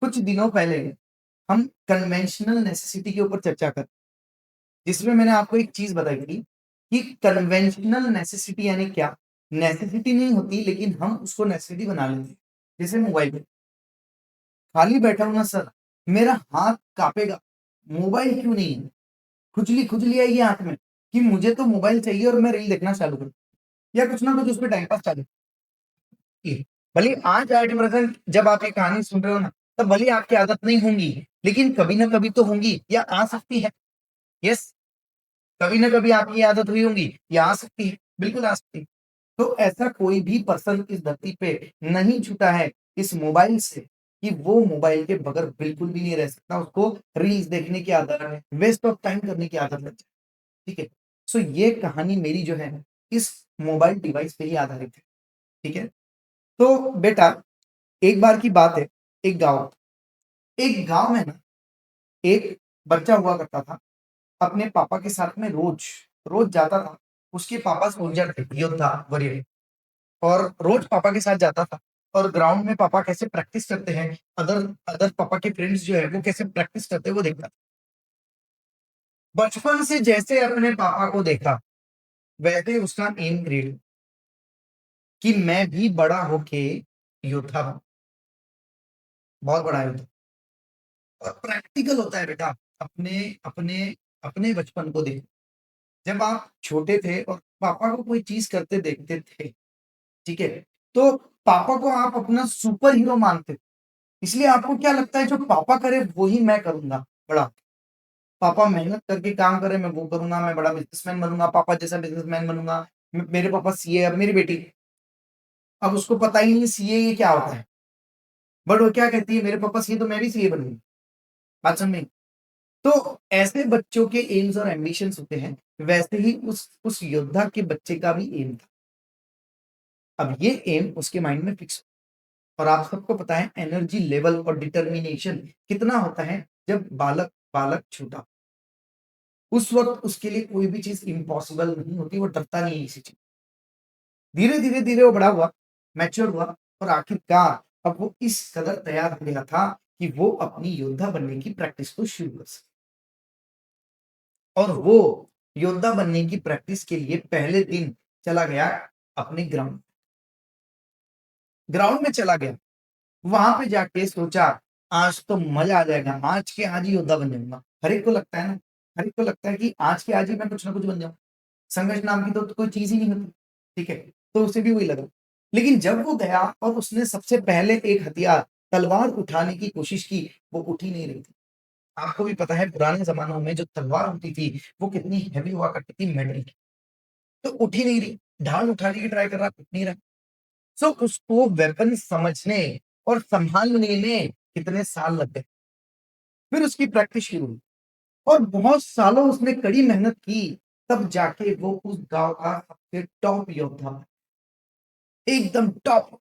कुछ दिनों पहले हम कन्वेंशनल नेसेसिटी के ऊपर चर्चा कर, जिसमें मैंने आपको एक चीज बताई थी कि कन्वेंशनल नेसेसिटी यानी क्या। नेसेसिटी नहीं होती लेकिन हम उसको नेसेसिटी बना लेते हैं। जैसे मोबाइल पे खाली बैठा हूं ना सर, मेरा हाथ कांपेगा, मोबाइल क्यों नहीं है, खुजली खुजली आएगी हाथ में कि मुझे तो मोबाइल चाहिए और मैं रील देखना चालू करूं या कुछ ना कुछ उसमें टाइम पास चालू की। भले आज एट प्रेजेंट जब आप ये कहानी सुन रहे हो ना, तब भले आपकी आदत नहीं होंगी, लेकिन कभी ना कभी तो होंगी या आ सकती है। यस, कभी ना कभी आपकी आदत हुई होंगी या आ सकती है, बिल्कुल आ सकती है। तो ऐसा कोई भी पर्सन इस धरती पे नहीं छूटा है इस मोबाइल से कि वो मोबाइल के बगैर बिल्कुल भी नहीं रह सकता। उसको रील्स देखने की आदत है, वेस्ट ऑफ टाइम करने की आदत लग जाए। ठीक है, सो ये कहानी मेरी जो है इस मोबाइल डिवाइस पे ही आधारित है। ठीक है, तो बेटा एक बार की बात है, एक गांव में ना एक बच्चा हुआ करता था, अपने पापा के साथ में रोज रोज जाता था। उसके पापा सोल्जर थे, योद्धा, वॉरियर, और रोज पापा के साथ जाता था। और ग्राउंड में पापा कैसे प्रैक्टिस करते हैं, अदर अदर पापा के फ्रेंड्स जो है वो कैसे प्रैक्टिस करते हैं वो देखता था। बचपन से जैसे अपने पापा को देखा, वैसे उसका एम ग्रेड कि मैं भी बड़ा होके योद्धा बनूं, बहुत बड़ा योद्धा। और प्रैक्टिकल होता है बेटा। अपने अपने अपने बचपन को देखो, जब आप छोटे थे और पापा को कोई चीज करते देखते थे, ठीक है, तो पापा को आप अपना सुपर हीरो मानते थे। इसलिए आपको क्या लगता है जो पापा करे वही मैं करूंगा बड़ा। पापा मेहनत करके काम करे मैं वो करूंगा, मैं बड़ा बिजनेसमैन बनूंगा, पापा जैसा बिजनेसमैन बनूंगा। मेरे पापा सीए, अब मेरी बेटी, अब उसको पता ही नहीं सीए ये क्या होता है, बट वो क्या कहती है, मेरे पापा सीए तो मैं भी सीए बनूंगी। बात समझ में? तो ऐसे बच्चों के एम्स और एम्बिशंस होते हैं, वैसे ही उस योद्धा के बच्चे का भी एम था। अब ये एम उसके माइंड में फिक्स, और आप सबको पता है एनर्जी लेवल और डिटर्मिनेशन कितना होता है जब बालक बालक छोटा, उस वक्त उसके लिए कोई भी चीज इम्पॉसिबल नहीं होती, वो डरता नहीं है किसी चीज। धीरे धीरे धीरे वो बड़ा हुआ, मैच्योर हुआ, और आखिरकार अब वो इस कदर तैयार हो गया था कि वो अपनी योद्धा बनने की प्रैक्टिस को शुरू कर सके। और वो योद्धा बनने की प्रैक्टिस के लिए पहले दिन चला गया अपने ग्राउंड ग्राउंड में चला गया। वहां पे जाके सोचा आज तो मजा आ जाएगा, आज के आज ही योद्धा बन जाऊंगा। हर एक को लगता है ना, हर एक को लगता है कि आज के आज ही मैं कुछ ना कुछ बन जाऊं। संघर्ष नाम की तो कोई चीज ही नहीं होती। ठीक है, तो उसे भी वही लगा। लेकिन जब वो गया और उसने सबसे पहले एक हथियार तलवार उठाने की कोशिश की, वो उठ ही नहीं रही थी। आपको भी पता है पुराने जमानों में जो तलवार होती थी वो कितनी हैवी हुआ करती थी, मेटल की। तो उठ ही नहीं रही, ढाल उठाने की ट्राई कर रहा, उठ नहीं रहा। सो उसको वेपन समझने और संभालने में कितने साल लग गए। फिर उसकी प्रैक्टिस शुरू हुई और बहुत सालों उसने कड़ी मेहनत की, तब जाके वो उस गांव का सबसे टॉप योद्धा बना। एकदम टॉप,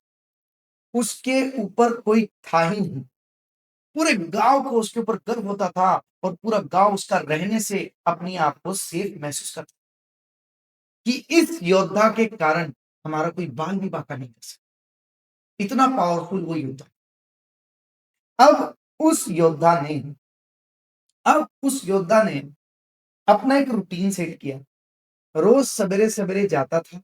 उसके ऊपर कोई था ही नहीं। पूरे गांव को उसके ऊपर गर्व होता था, और पूरा गांव उसका रहने से अपने आप को सेफ महसूस करता कि इस योद्धा के कारण हमारा कोई बाल भी बांका नहीं कर सकता। इतना पावरफुल वो योद्धा। अब उस योद्धा ने अब उस योद्धा ने अपना एक रूटीन सेट किया। रोज सवेरे सवेरे जाता था,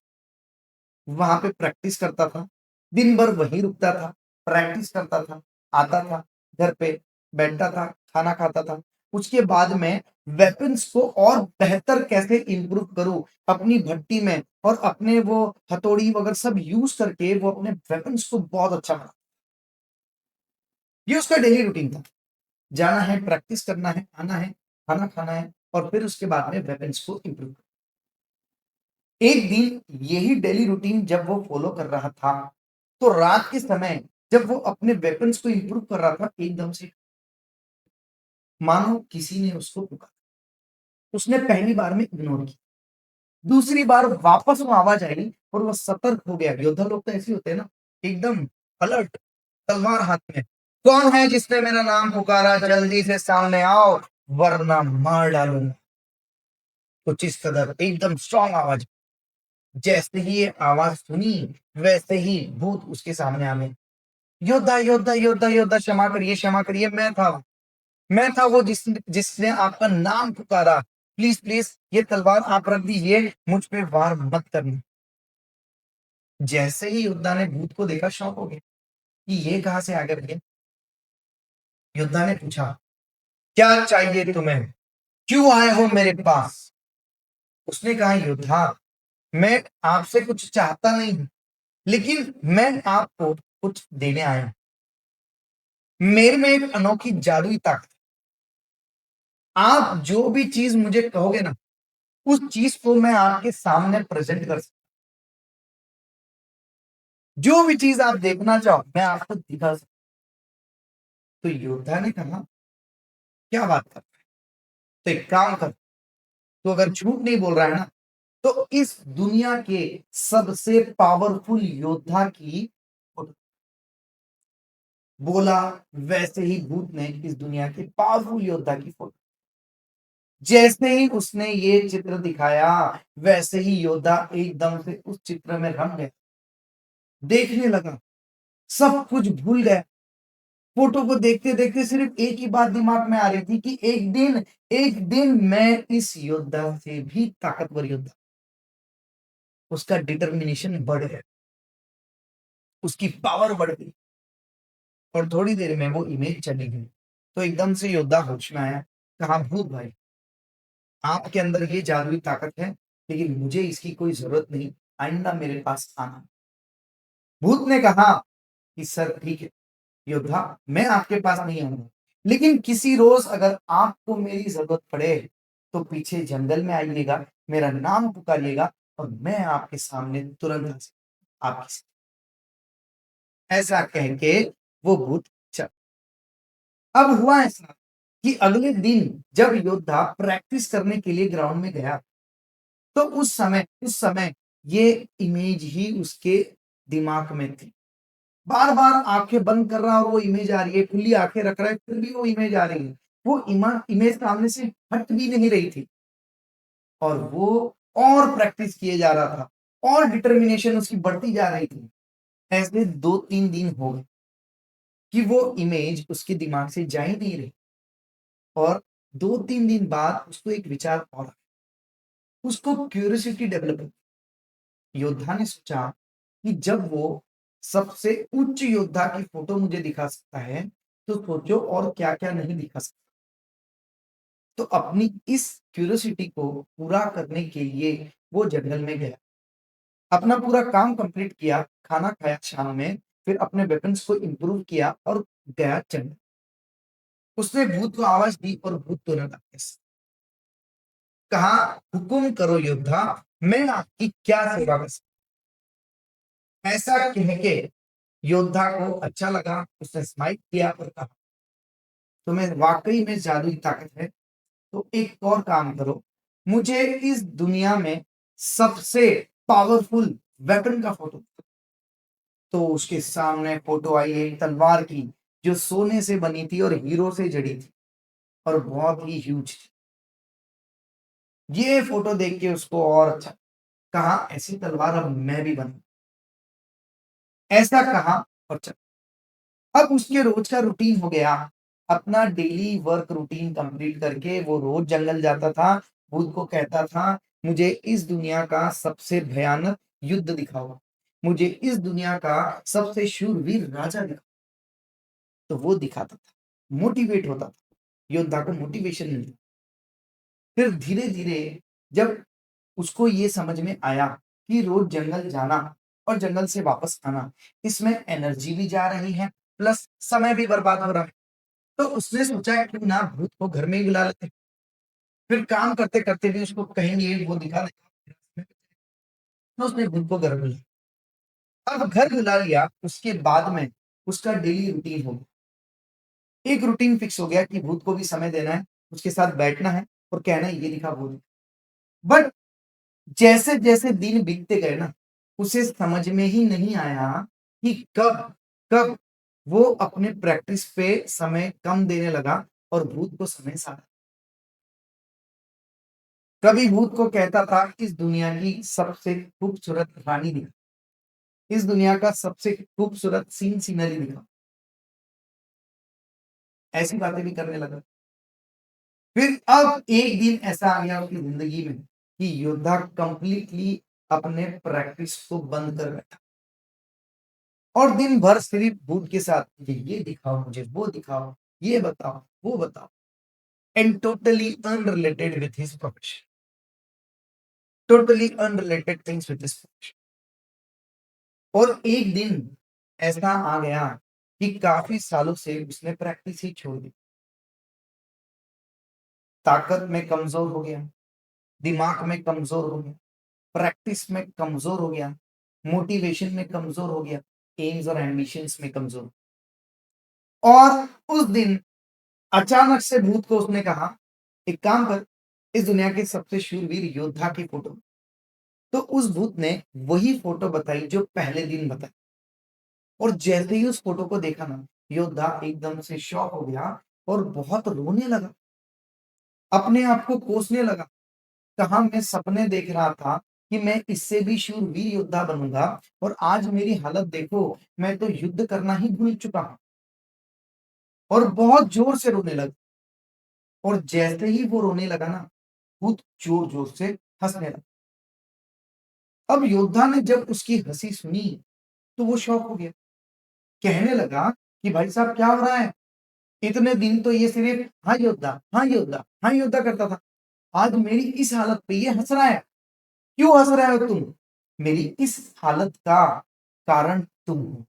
वहां पे प्रैक्टिस करता था, दिन भर वहीं रुकता था, प्रैक्टिस करता था, आता था घर पे, बैठता था, खाना खाता था। उसके बाद में वेपन्स को और बेहतर कैसे इंप्रूव करूं अपनी भट्टी में, और अपने वो हथौड़ी वगैरह सब यूज करके वो अपने वेपन्स को बहुत अच्छा बना। ये उसका डेली रूटीन था। जाना है, प्रैक्टिस करना है, आना है, खाना खाना है, और फिर उसके बाद में वेपन्स को इंप्रूव। एक दिन यही डेली रूटीन जब वो फॉलो कर रहा था, तो रात के समय जब वो अपने वेपन्स को इंप्रूव कर रहा था, एकदम से मानो किसी ने उसको पुकारा। उसने पहली बार में इग्नोर किया, दूसरी बार वापस वो आवाज आई और वो सतर्क हो गया। योद्धा लोग तो ऐसे होते हैं ना, एकदम अलर्ट, तलवार हाथ में। कौन है जिसने मेरा नाम पुकारा, जल्दी से सामने आओ वरना मार डालूंगा। कुछ इस कदर एकदम स्ट्रॉन्ग आवाज। जैसे ही ये आवाज सुनी, वैसे ही भूत उसके सामने आ गए। योद्धा, योद्धा, योद्धा, योद्धा, क्षमा करिए, मैं था वो जिसने आपका नाम पुकारा। प्लीज़, प्लीज़ ये तलवार आप रख दीजिए, मुझ पे वार मत करना। जैसे ही योद्धा ने भूत को देखा, शॉक हो गया कि ये कहाँ से आ गया भैया? योद्धा ने पूछा, "क्या चाहिए तुम्हें? क्यों आए हो मेरे पास?" उसने कहा, "योद्धा, मैं आपसे कुछ चाहता नहीं हूँ, लेकिन मैं आपको कुछ देने आया हूँ। मेरे में एक अनोखी जादुई ताकत, आप जो भी चीज़ मुझे कहोगे ना, उस चीज़ को मैं आपके सामने प्रेज़ेंट कर सकता हूँ। जो भी चीज़ आप देखना चाहो, मैं आपको दिखा सकता हूँ।" तो योद्धा ने कहा, "क्या बात कर रहा है? तो एक काम कर, तू अगर झूठ नहीं बोल रहा है ना, तो इस दुनिया के सबसे पावरफुल योद्धा की फोटो।" बोला, वैसे ही भूत ने इस दुनिया के पावरफुल योद्धा की फोटो। जैसे ही उसने ये चित्र दिखाया, वैसे ही योद्धा एकदम से उस चित्र में रंग गया, देखने लगा, सब कुछ भूल गया। फोटो को देखते-देखते सिर्फ एक ही बात दिमाग में आ रही थी कि एक दिन मैं इस योद्धा से भी ताकतवर योद्धा। उसका डिटर्मिनेशन बढ़ गया, उसकी पावर बढ़ गई और थोड़ी देर में वो इमेज चली गई। तो एकदम से योद्धा होश में आया, कहा, "भूत भाई, आपके अंदर ये जादुई ताकत है, लेकिन मुझे इसकी कोई ज़रूरत नहीं, आइंदा मेरे पास आना।" भूत ने कहा कि, "सर ठीक है, योद्धा, मैं आपके पास नहीं आऊँगा, लेकिन किसी रोज़ अगर आपको मेरी ज़रूरत पड़े, तो पीछे जंगल में आइएगा, मेरा नाम पुकारिएगा और मैं आपके सामने तुरंत हाज़िर आपकी स" ऐसा कह के वो भूत च अब हुआ ऐसा कि अगले दिन जब योद्धा प्रैक्टिस करने के लिए ग्राउंड में गया, तो उस समय ये इमेज ही उसके दिमाग में थी। बार-बार आँखें बंद कर रहा है और वो इमेज आ रही है, खुली आँखें रख रहा है, फिर भी वो इमेज आ रही है। वो इमेज सामने से हट भी नहीं रही थी और वो और प्रैक्टिस किए जा रहा था और डिटर्मिनेशन उसकी बढ़ती जा रही थी। ऐसे 2-3 दिन हो गए कि वो इमेज उसके दिमाग से जा ही नहीं रही और 2-3 दिन बाद उसको एक विचार और आया। उसको क्यूरियोसिटी डेवलप हुई। योद्धा ने सोचा कि जब वो सबसे उच्च योद्धा की फोटो मुझे दिखा सकता है, तो सोचो और क्या-क्या नहीं दिखा सकता। तो अपनी इस क्यूरियोसिटी को पूरा करने के लिए वो जंगल में गया। अपना पूरा काम कंप्लीट किया, खाना खाया शाम में, फिर अपने वेपन्स को इम्प्रूव किया और गया जंगल। उसने भूत को आवाज़ दी और भूत तुरंत आ गया। कहा, "हुकुम करो योद्धा, मैं आपकी क्या सेवा कर सकता हूँ?" ऐसा कह के योद्धा को अच्छा लगा, उसने स्माइल किया और कहा, "तुम्हें वाक़ई में जादुई ताकत है, तो एक और काम करो, मुझे इस दुनिया में सबसे पावरफुल वेपन का फ़ोटो।" तो उसके सामने फ़ोटो आई एक तलवार की, जो सोने से बनी थी और हीरो से जड़ी थी और बहुत ही ह्यूज थी। ये फ़ोटो देख के उसको और अच्छा कहा, "ऐसी तलवार अब मैं भी बनूँ।" ऐसा कहा और चल अब उसके रोज का रूटीन हो गया। अपना डेली वर्क रूटीन कंप्लीट करके वो रोज जंगल जाता था, खुद को कहता था, "मुझे इस दुनिया का सबसे भयानक युद्ध दिखाओ, मुझे इस दुनिया का सबसे शूरवीर राजा दिखाओ।" तो वो दिखाता था, मोटिवेट होता था, योद्धा को मोटिवेशन मिलती। फिर धीरे-धीरे जब उसको ये समझ में आया कि रोज जंगल जाना और जंगल से वापस आना, इसमें एनर्जी भी जा रही है, प्लस समय भी बर्बाद हो रहा है। तो उसने सोचा क्यों ना भूत को घर में ही बुला लेते हैं। फिर काम करते-करते भी उसको कहेंगे वो दिखा देगा। तो उसने भूत को घर बुलाया। अब घर बुला लिया, उसके बाद में उसका डेली रूटीन हो गया। एक रूटीन फिक्स हो गया कि भूत को भी समय देना है, उसके साथ बैठना है और कहना है ये दिखा, वो दिखा। बट जैसे-जैसे दिन बीतते गए ना, उसे समझ में ही नहीं आया कि कब कब वो अपने प्रैक्टिस पे समय कम देने लगा और भूत को समय सा कभी भूत को कहता था इस दुनिया की सबसे खूबसूरत रानी दिखा, इस दुनिया का सबसे खूबसूरत सीनरी दिखाओ। ऐसी बातें भी करने लगा। फिर अब एक दिन ऐसा आ गया उसकी जिंदगी में कि योद्धा कंप्लीटली अपने प्रैक्टिस को बंद कर बैठा और दिन भर सिर्फ भूत के साथ ये दिखाओ मुझे, वो दिखाओ, ये बताओ, वो बताओ, and totally unrelated with his profession, totally unrelated things with his profession. और एक दिन ऐसा आ गया कि काफी सालों से उसने प्रैक्टिस ही छोड़ दी, ताकत में कमजोर हो गया, दिमाग में कमजोर हो गया, प्रैक्टिस में कमजोर हो गया, मोटिवेशन में कमजोर हो गया, एम्स और एम्बिशंस में कमजोर। और उस दिन अचानक से भूत को उसने कहा, एक काम कर, इस दुनिया के सबसे शूरवीर योद्धा की फोटो। तो उस भूत ने वही फोटो बताई जो पहले दिन बताई। और जैसे ही उस फोटो को देखा ना, योद्धा एकदम से शॉक हो गया और बहुत रोने लगा, अपने आप को कोसने लगा। कहा मैं सपने देख रहा था कि मैं इससे भी शूरवीर योद्धा बनूंगा और आज मेरी हालत देखो, मैं तो युद्ध करना ही भूल चुका हूं। और बहुत जोर से रोने लगा। और जैसे ही वो रोने लगा ना, भूत जोर जोर से हंसने लगा। अब योद्धा ने जब उसकी हंसी सुनी तो वो शॉक हो गया, कहने लगा कि भाई साहब क्या हो रहा है, इतने दिन तो ये सिर्फ हाँ योद्धा, हाँ योद्धा, हाँ योद्धा करता था, आज मेरी इस हालत पे ये हंस रहा है। क्यों हंस रहे हो तुम? मेरी इस हालत का कारण तुम हो,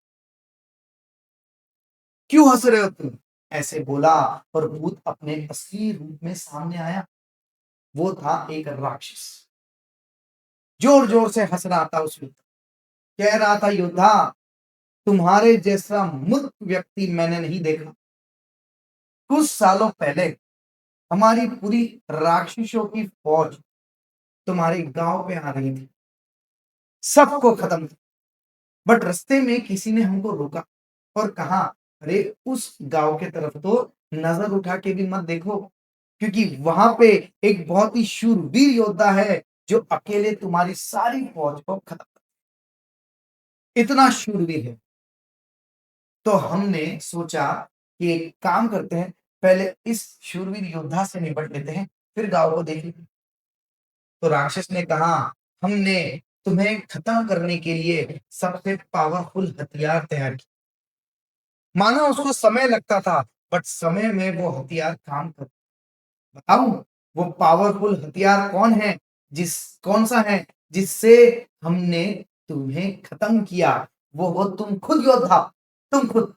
क्यों हंस रहे हो तुम? ऐसे बोला। और भूत अपने असली रूप में सामने आया। वो था एक राक्षस, जोर जोर से हंस रहा था उस युद्ध, कह रहा था योद्धा, तुम्हारे जैसा मूर्ख व्यक्ति मैंने नहीं देखा। कुछ सालों पहले हमारी पूरी राक्षसों की फौज तुम्हारे गांव पे आ रही थी, सबको खत्म। बट रास्ते में किसी ने हमको रोका और कहा, अरे उस गांव के तरफ तो नजर उठा के भी मत देखो, क्योंकि वहां पे एक बहुत ही शूरवीर योद्धा है जो अकेले तुम्हारी सारी फौज को खत्म, इतना शूरवीर है। तो हमने सोचा कि एक काम करते हैं, पहले इस शूरवीर योद्धा से निपट लेते हैं, फिर गांव को देखेंगे। तो राक्षस ने कहा, हमने तुम्हें खत्म करने के लिए सबसे पावरफुल हथियार तैयार किया। माना उसको समय लगता था, बट समय में वो हथियार काम कर। बताऊं वो पावरफुल हथियार कौन है, कौन सा है जिससे हमने तुम्हें खत्म किया? वो हो तुम खुद योद्धा, तुम खुद।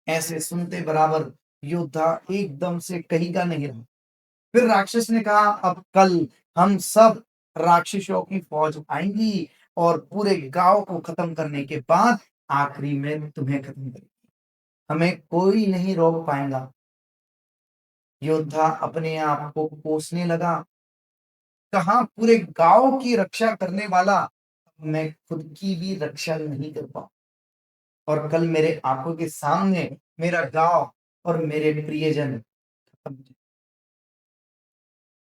ऐसे सुनते बराबर योद्धा एकदम से कहीं का नहीं रहा। फिर राक्षस ने कहा, अब कल हम सब राक्षसों की फौज आएंगी और पूरे गांव को खत्म करने के बाद आखिरी में तुम्हें खत्म करेंगे, हमें कोई नहीं रोक पाएगा। योद्धा अपने आप को कोसने लगा, कहा पूरे गांव की रक्षा करने वाला मैं खुद की भी रक्षा नहीं कर पाऊं, और कल मेरे आंखों के सामने मेरा गांव और मेरे प्रियजन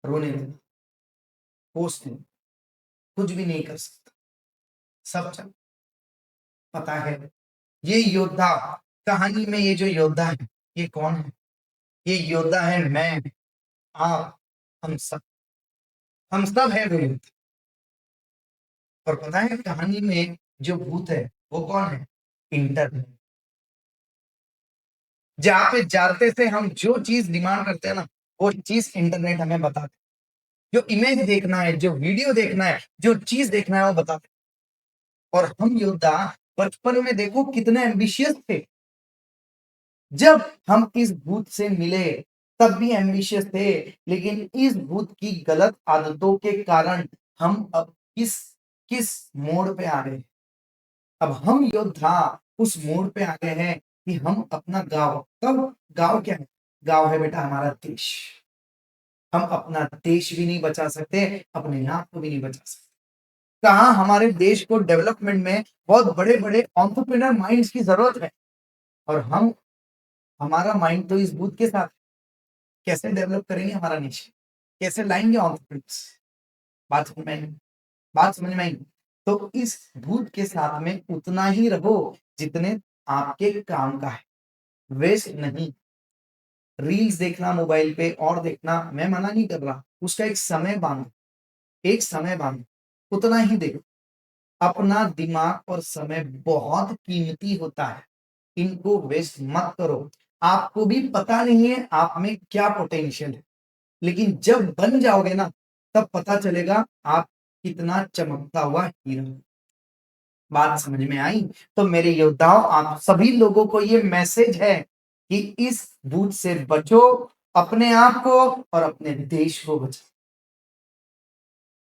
रोने लगे, कोसने, कुछ भी नहीं कर सकता, सब चल। पता है ये योद्धा, कहानी में ये जो योद्धा है ये कौन है? ये योद्धा है मैं, आप, हम सब, हम सब है वो योद्धा। और पता है कहानी में जो भूत है वो कौन है? इंटरनेट। जहाँ पे जाते से हम जो चीज डिमांड करते हैं ना, वो चीज इंटरनेट हमें बताते, जो इमेज देखना है, जो वीडियो देखना है, जो चीज देखना है वो बताते। और हम योद्धा बचपन में देखो कितने एम्बिशियस थे, जब हम इस भूत से मिले तब भी एम्बिशियस थे, लेकिन इस भूत की गलत आदतों के कारण हम अब किस किस मोड़ पे आ गए? अब हम योद्धा उस मोड़ पे आ गए हैं कि हम अपना गांव, तब गांव क्या है? गांव है बेटा हमारा देश। हम अपना देश भी नहीं बचा सकते, अपने आप को भी नहीं बचा सकते। कहा हमारे देश को डेवलपमेंट में बहुत बड़े बड़े एंटरप्रेन्योर माइंड्स की जरूरत है, और हम, हमारा माइंड तो इस भूत के साथ। कैसे डेवलप करेंगे हमारा नेशन? कैसे लाएंगे एंटरप्रेन्योर्स? बात समझ में आई? बात समझ में आई? तो इस भूत के साथ में उतना ही रहो जितने आपके काम का है, वेस्ट नहीं। रील्स देखना मोबाइल पे और देखना मैं मना नहीं कर रहा, उसका एक समय बांधो, एक समय बांधो, उतना ही देखो। अपना दिमाग और समय बहुत कीमती होता है, इनको वेस्ट मत करो। आपको भी पता नहीं है आप में क्या पोटेंशियल है, लेकिन जब बन जाओगे ना तब पता चलेगा आप कितना चमकता हुआ हीरो हो। बात समझ में आई? तो मेरे योद्धाओं, आप सभी लोगों को ये मैसेज है कि इस भूत से बचो, अपने आप को और अपने देश को बचाओ।